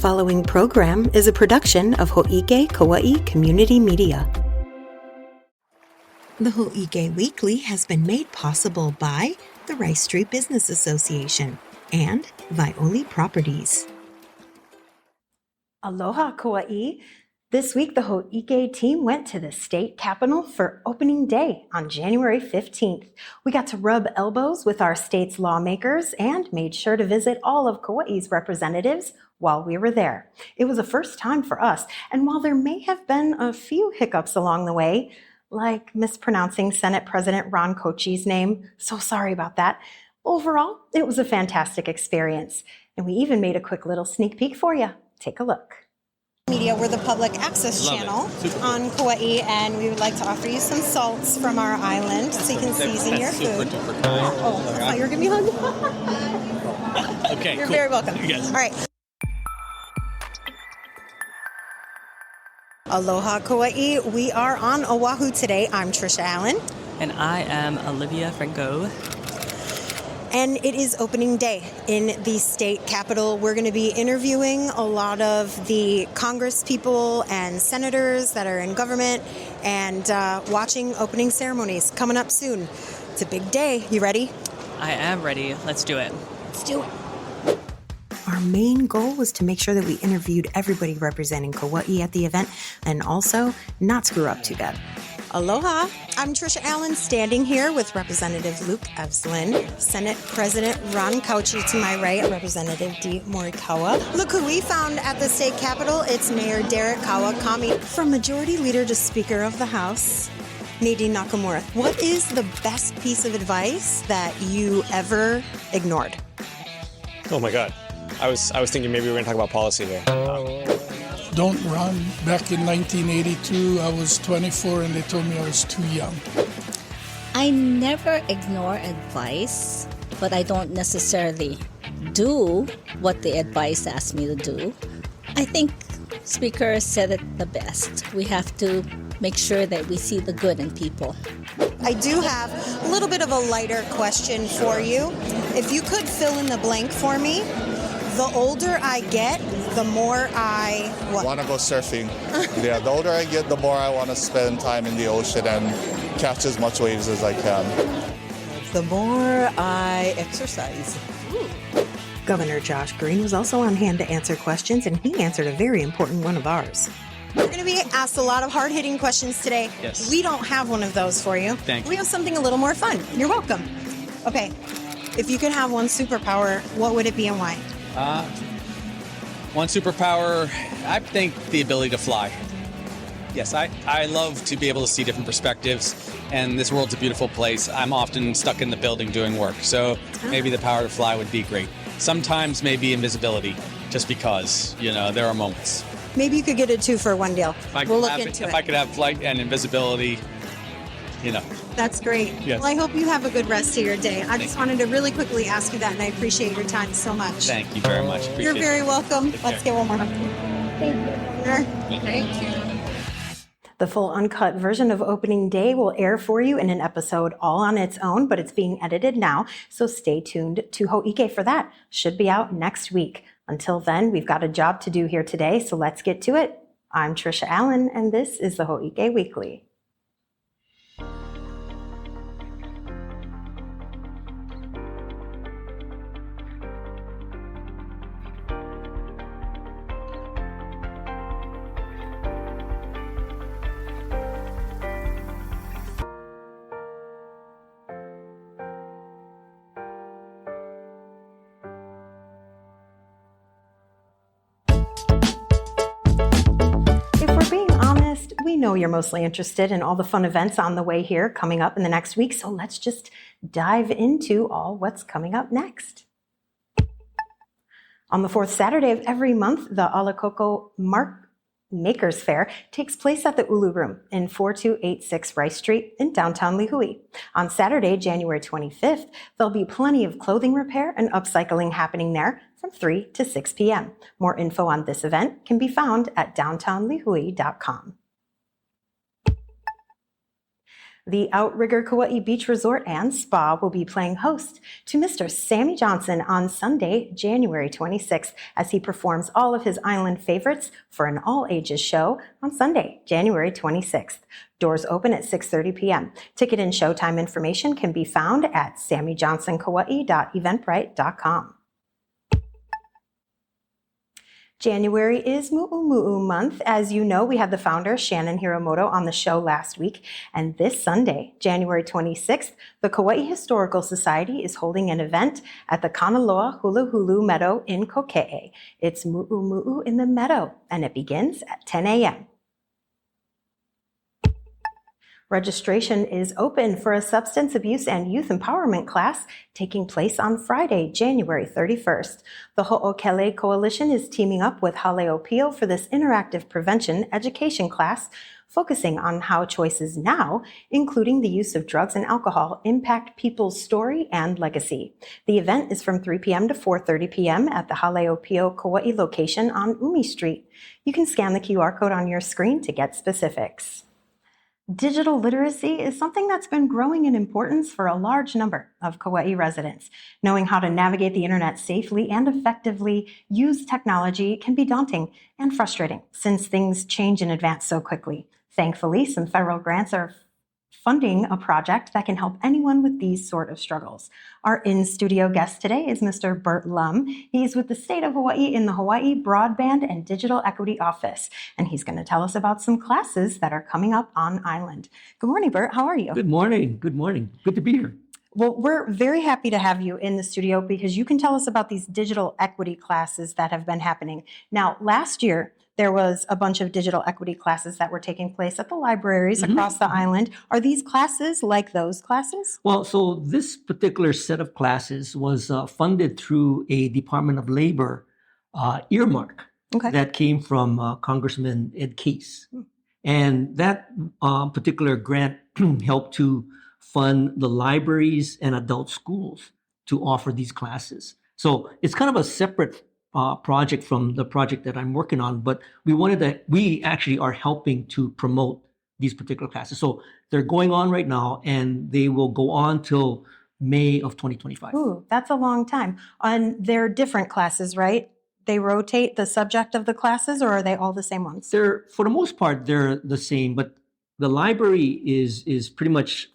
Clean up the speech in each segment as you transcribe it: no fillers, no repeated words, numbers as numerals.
The following program is a production of Hō'ike Kauaʻi Community Media. The Hoike Weekly has been made possible by the Rice Street Business Association and Violi Properties. Aloha, Kauaʻi. This week, the Hoike team went to the state capitol for opening day on January 15th. We got to rub elbows with our state's lawmakers and made sure to visit all of Kauaʻi's representatives while we were there. It was a first time for us, and while there may have been a few hiccups along the way, like mispronouncing Senate President Ron Kochi's name, so sorry about that, overall, it was a fantastic experience. And we even made a quick little sneak peek for you. Take a look. Media, we're the public access channel on Kauaʻi, and we would like to offer you some salts from our island so you can season your food. Oh, I thought you were giving me a hug. Okay, You're cool. very welcome. Yes. All right. Aloha, Kauaʻi. We are on Oahu today. I'm Trisha Allen. And I am Olivia Franco. And it is opening day in the state capitol. We're going to be interviewing a lot of the Congress people and senators that are in government and watching opening ceremonies coming up soon. It's a big day. You ready? I am ready. Let's do it. Let's do it. Our main goal was to make sure that we interviewed everybody representing Kauaʻi at the event and also not screw up too bad. Aloha. I'm Trisha Allen, standing here with Representative Luke Evslin, Senate President Ron Kauchi to my right, Representative Dee Morikawa. Look who we found at the state capitol. It's Mayor Derek Kawakami. From Majority Leader to Speaker of the House, Nadine Nakamura. What is the best piece of advice that you ever ignored? Oh my God. I was thinking maybe we were going to talk about policy there. Don't run. Back in 1982, I was 24 and they told me I was too young. I never ignore advice, but I don't necessarily do what the advice asks me to do. I think Speaker said it the best. We have to make sure that we see the good in people. I do have a little bit of a lighter question for you. If you could fill in the blank for me, the older I get, the more I want to go surfing. Yeah, the older I get, the more I want to spend time in the ocean and catch as much waves as I can. The more I exercise. Governor Josh Green was also on hand to answer questions, and he answered a very important one of ours. We're going to be asked a lot of hard-hitting questions today. Yes. We don't have one of those for you. Thank you. We have something a little more fun. You're welcome. Okay, if you could have one superpower, what would it be and why? One superpower, I think the ability to fly. Yes, I love to be able to see different perspectives, and this world's a beautiful place. I'm often stuck in the building doing work, so maybe the power to fly would be great. Sometimes maybe invisibility, just because, there are moments. Maybe you could get a 2-for-1 deal. We'll look into it. If I could have flight and invisibility, That's great. Yes. Well, I hope you have a good rest of your day. I just wanted to really quickly ask you that, and I appreciate your time so much. Thank you very much. You're very welcome. Let's get one more. Thank you. Thank you. The full uncut version of Opening Day will air for you in an episode all on its own, but it's being edited now, so stay tuned to Hō'ike for that. Should be out next week. Until then, we've got a job to do here today, so let's get to it. I'm Trisha Allen, and this is the Hō'ike Weekly. We know you're mostly interested in all the fun events on the way here coming up in the next week, so let's just dive into all what's coming up next. On the fourth Saturday of every month, the Alakoko Makers Fair takes place at the Ulu Room in 4286 Rice Street in downtown Lihue. On Saturday, January 25th, there'll be plenty of clothing repair and upcycling happening there from 3 to 6 p.m. More info on this event can be found at downtownlihue.com. The Outrigger Kauaʻi Beach Resort and Spa will be playing host to Mr. Sammy Johnson on Sunday, January 26th, as he performs all of his island favorites for an all-ages show on Sunday, January 26th. Doors open at 6:30 p.m. Ticket and showtime information can be found at sammyjohnsonkauaʻi.eventbrite.com. January is Mu'u month. As you know, we had the founder, Shannon Hiramoto, on the show last week. And this Sunday, January 26th, the Kauaʻi Historical Society is holding an event at the Kanaloahuluhulu Meadow in Koke'e. It's Mu'u in the Meadow, and it begins at 10 a.m. Registration is open for a substance abuse and youth empowerment class taking place on Friday, January 31st. The Hō'ike Coalition is teaming up with Hale Oʻpio for this interactive prevention education class, focusing on how choices now, including the use of drugs and alcohol, impact people's story and legacy. The event is from 3 p.m. to 4:30 p.m. at the Hale Oʻpio Kauaʻi location on Umi Street. You can scan the QR code on your screen to get specifics. Digital literacy is something that's been growing in importance for a large number of Kauaʻi residents. Knowing how to navigate the internet safely and effectively use technology can be daunting and frustrating since things change in advance so quickly. Thankfully, some federal grants are funding a project that can help anyone with these sort of struggles. Our in-studio guest today is Mr. Bert Lum. He's with the state of Hawaii in the Hawaii Broadband and Digital Equity Office, and he's going to tell us about some classes that are coming up on island. Good morning, Bert. How are you? Good morning. Good morning. Good to be here. Well, we're very happy to have you in the studio because you can tell us about these digital equity classes that have been happening. Now, last year, there was a bunch of digital equity classes that were taking place at the libraries across the island. Are these classes like those classes? Well, so this particular set of classes was funded through a Department of Labor earmark that came from Congressman Ed Case. And that particular grant helped to fund the libraries and adult schools to offer these classes. So it's kind of a separate project from the project that I'm working on, but we actually are helping to promote these particular classes. So they're going on right now, and they will go on till May of 2025. Ooh, that's a long time. And they're different classes, right? They rotate the subject of the classes, or are they all the same ones? They're, for the most part, they're the same, but the library is pretty much,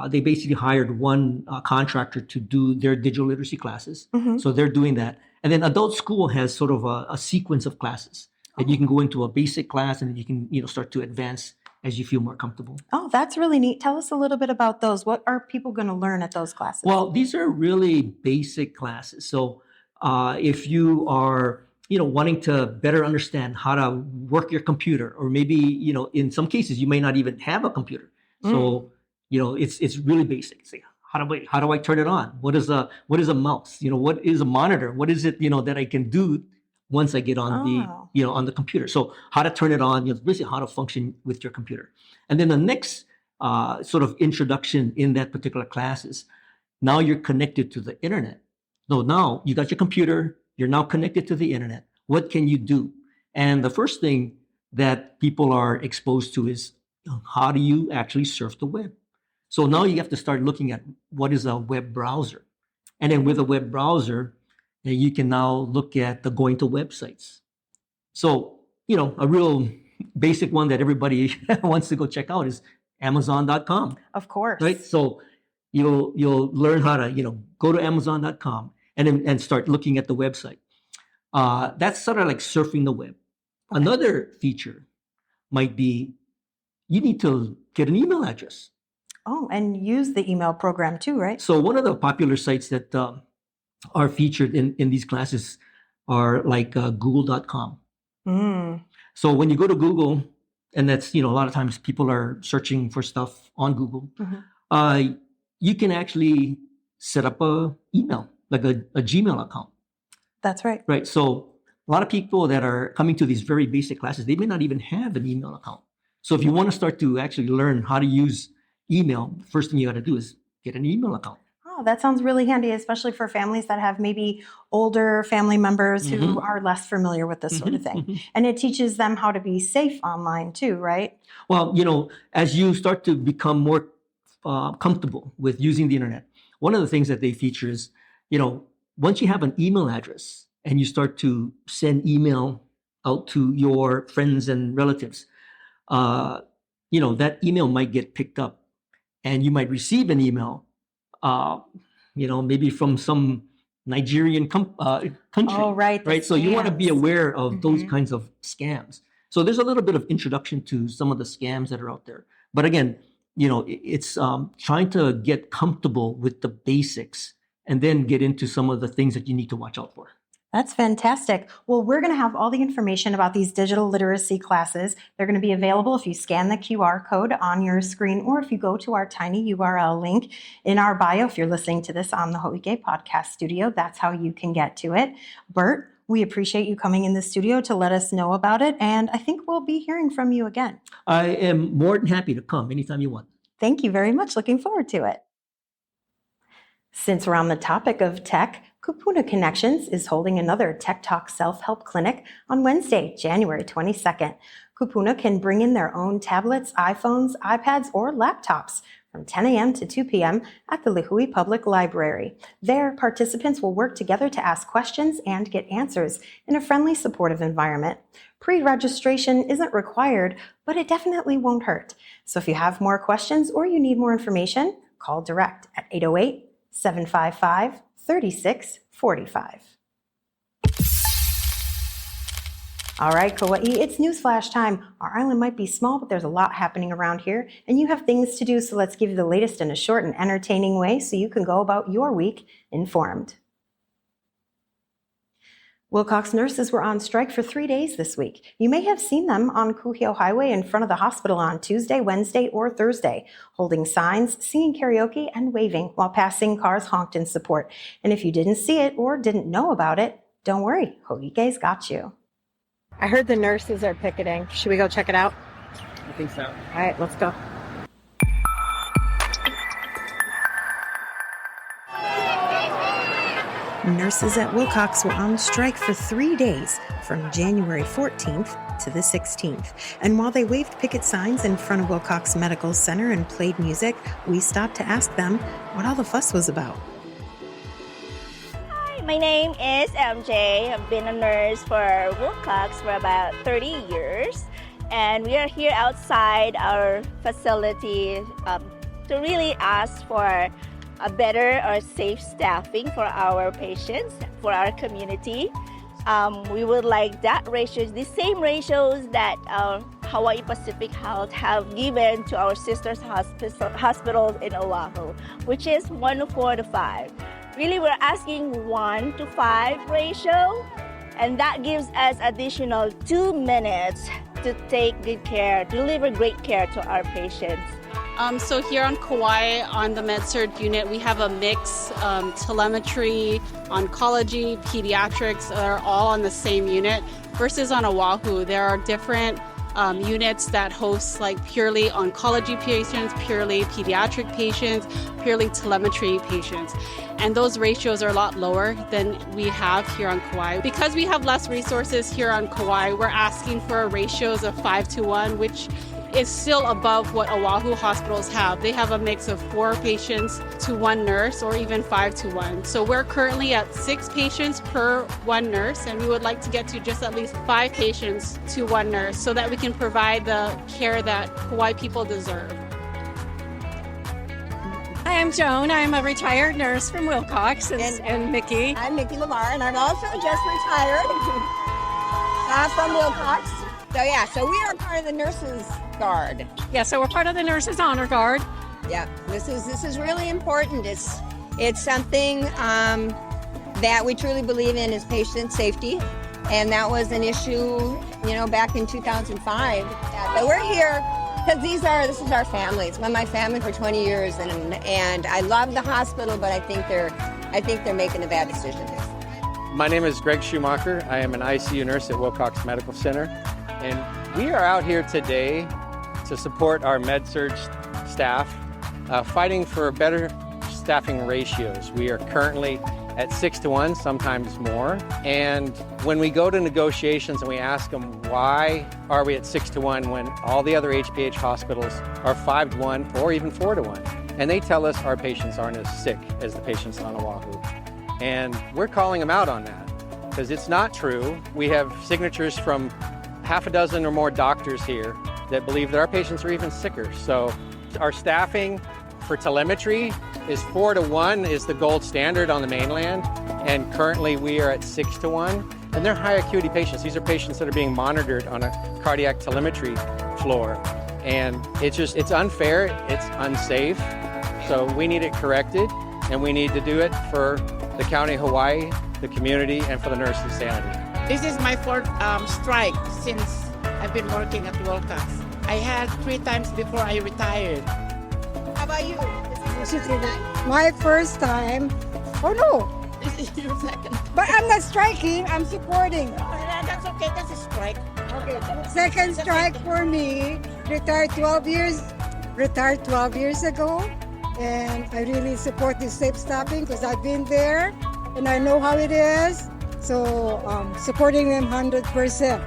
they basically hired one contractor to do their digital literacy classes. So they're doing that. And then adult school has sort of a sequence of classes that you can go into a basic class, and then you can start to advance as you feel more comfortable. Oh, that's really neat. Tell us a little bit about those. What are people going to learn at those classes? Well, these are really basic classes. So if you are wanting to better understand how to work your computer, or maybe in some cases you may not even have a computer. So it's really basic. It's like, how do I turn it on? What is a mouse? What is a monitor? What is it that I can do once I get on the on the computer? So how to turn it on, basically how to function with your computer. And then the next sort of introduction in that particular class is, now you're connected to the internet. So now you got your computer, you're now connected to the internet. What can you do? And the first thing that people are exposed to is, how do you actually surf the web? So now you have to start looking at what is a web browser. And then with a web browser, you can now look at the going to websites. So, a real basic one that everybody wants to go check out is Amazon.com. Of course. Right? So you'll learn how to, go to Amazon.com and start looking at the website. That's sort of like surfing the web. Another feature might be, you need to get an email address. Oh, and use the email program too, right? So one of the popular sites that are featured in these classes are like Google.com. So when you go to Google, and that's, a lot of times people are searching for stuff on Google, you can actually set up a email, like a Gmail account. That's right. Right. So a lot of people that are coming to these very basic classes, they may not even have an email account. So if you want to start to actually learn how to use email, first thing you got to do is get an email account. Oh, that sounds really handy, especially for families that have maybe older family members who are less familiar with this sort of thing. And it teaches them how to be safe online too, right? Well, as you start to become more comfortable with using the internet, one of the things that they feature is, once you have an email address and you start to send email out to your friends and relatives, that email might get picked up, and you might receive an email, maybe from some Nigerian country. Oh, right. Right. So you want to be aware of those kinds of scams. So there's a little bit of introduction to some of the scams that are out there. But again, it's trying to get comfortable with the basics and then get into some of the things that you need to watch out for. That's fantastic. Well, we're going to have all the information about these digital literacy classes. They're going to be available if you scan the QR code on your screen or if you go to our tiny URL link in our bio. If you're listening to this on the Hō'ike podcast studio, that's how you can get to it. Bert, we appreciate you coming in the studio to let us know about it, and I think we'll be hearing from you again. I am more than happy to come anytime you want. Thank you very much. Looking forward to it. Since we're on the topic of tech, Kupuna Connections is holding another Tech Talk self-help clinic on Wednesday, January 22nd. Kupuna can bring in their own tablets, iPhones, iPads, or laptops from 10 a.m. to 2 p.m. at the Lihue Public Library. There, participants will work together to ask questions and get answers in a friendly, supportive environment. Pre-registration isn't required, but it definitely won't hurt. So if you have more questions or you need more information, call direct at 808-755-3645. All right, Kauai, it's newsflash time. Our island might be small, but there's a lot happening around here, and you have things to do, so let's give you the latest in a short and entertaining way so you can go about your week informed. Wilcox nurses were on strike for 3 days this week. You may have seen them on Kuhio Highway in front of the hospital on Tuesday, Wednesday, or Thursday, holding signs, singing karaoke, and waving while passing cars honked in support. And if you didn't see it or didn't know about it, don't worry, Hō'ike's got you. I heard the nurses are picketing. Should we go check it out? I think so. All right, let's go. Nurses at Wilcox were on strike for 3 days from January 14th to the 16th. And while they waved picket signs in front of Wilcox Medical Center and played music, we stopped to ask them what all the fuss was about. My name is MJ. I've been a nurse for Wilcox for about 30 years. And we are here outside our facility to really ask for a better or safe staffing for our patients, for our community. We would like that ratios, the same ratios that Hawaii Pacific Health have given to our sisters hospitals in Oahu, which is 1:4-5. Really, we're asking 1:5 ratio, and that gives us additional 2 minutes to take good care, deliver great care to our patients. So here on Kauai, on the MedSurg unit, we have a mix, telemetry, oncology, pediatrics, are all on the same unit, versus on Oahu, there are different units that host like purely oncology patients, purely pediatric patients, purely telemetry patients. And those ratios are a lot lower than we have here on Kauai. Because we have less resources here on Kauai, we're asking for ratios of 5-1, which is still above what Oahu hospitals have. They have a mix of 4 patients to 1 nurse, or even 5-1. So we're currently at 6 patients per 1 nurse, and we would like to get to just at least 5 patients to 1 nurse so that we can provide the care that Kauai people deserve. Hi, I'm Joan. I'm a retired nurse from Wilcox, and Mickey. I'm Mickey Lamar, and I'm also just retired from Wilcox. So we are part of the Nurses Guard. Yeah, so we're part of the Nurses Honor Guard. Yeah, this is really important. It's something that we truly believe in is patient safety, and that was an issue, back in 2005. But we're here because this is our family. It's been my family for 20 years, and I love the hospital, but I think they're making a bad decision. My name is Greg Schumacher. I am an ICU nurse at Wilcox Medical Center. And we are out here today to support our MedSurg staff, fighting for better staffing ratios. We are currently at 6-to-1, sometimes more. And when we go to negotiations and we ask them, why are we at 6-to-1 when all the other HPH hospitals are 5-to-1 or even 4-to-1? And they tell us our patients aren't as sick as the patients on Oahu. And we're calling them out on that because it's not true. We have signatures from half a dozen or more doctors here that believe that our patients are even sicker. So our staffing for telemetry is 4-to-1 is the gold standard on the mainland, and currently we are at 6-to-1, and they're high acuity patients. These are patients that are being monitored on a cardiac telemetry floor, and it's unfair, it's unsafe, so we need it corrected, and we need to do it for the County of Hawaii, the community, and for the nurses' sanity. This is my fourth strike since I've been working at Wilcox. I had 3 times before I retired. How about you? My first time. Oh no! This is your second. But I'm not striking, I'm supporting. That's okay, that's a strike. Okay. Second strike for me. Retired 12 years ago. And I really support this safe stopping because I've been there and I know how it is. So supporting them 100%.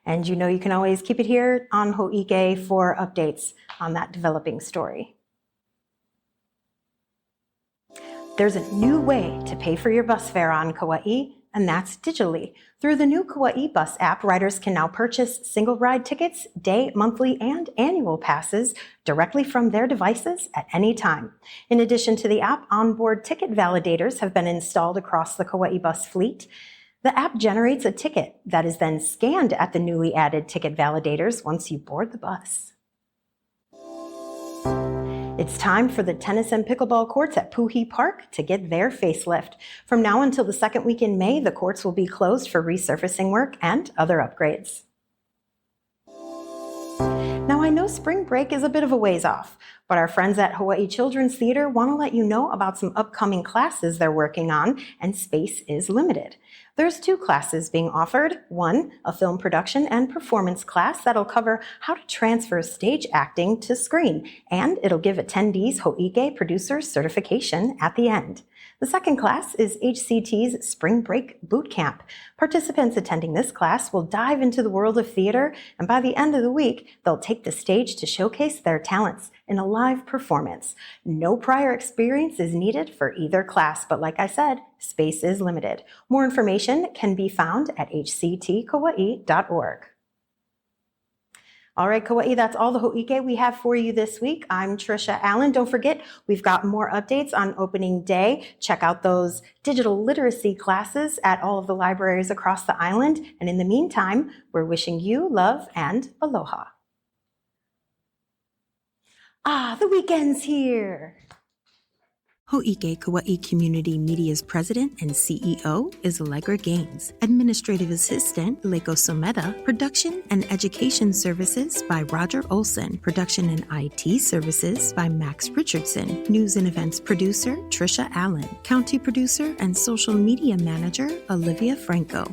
And you know you can always keep it here on Hō'ike for updates on that developing story. There's a new way to pay for your bus fare on Kauai, and that's digitally. Through the new Kauai Bus app, riders can now purchase single ride tickets, day, monthly, and annual passes directly from their devices at any time. In addition to the app, onboard ticket validators have been installed across the Kauai Bus fleet. The app generates a ticket that is then scanned at the newly added ticket validators once you board the bus. It's time for the tennis and pickleball courts at Puhi Park to get their facelift. From now until the second week in May, the courts will be closed for resurfacing work and other upgrades. Now, I know spring break is a bit of a ways off, but our friends at Hawaii Children's Theater want to let you know about some upcoming classes they're working on, and space is limited. There's 2 classes being offered. One, a film production and performance class that'll cover how to transfer stage acting to screen, and it'll give attendees Hō'ike producer certification at the end. The second class is HCT's Spring Break Boot Camp. Participants attending this class will dive into the world of theater, and by the end of the week, they'll take the stage to showcase their talents in a live performance. No prior experience is needed for either class, but like I said, space is limited. More information can be found at hctkauai.org. All right, Kauai, that's all the Hō'ike we have for you this week. I'm Trisha Allen. Don't forget, we've got more updates on opening day. Check out those digital literacy classes at all of the libraries across the island. And in the meantime, we're wishing you love and aloha. The weekend's here. Hō'ike Kauaʻi Community Media's president and CEO is Allegra Gaines. Administrative assistant, Leiko Someda. Production and education services by Roger Olson. Production and IT services by Max Richardson. News and events producer, Trisha Allen. County producer and social media manager, Olivia Franco.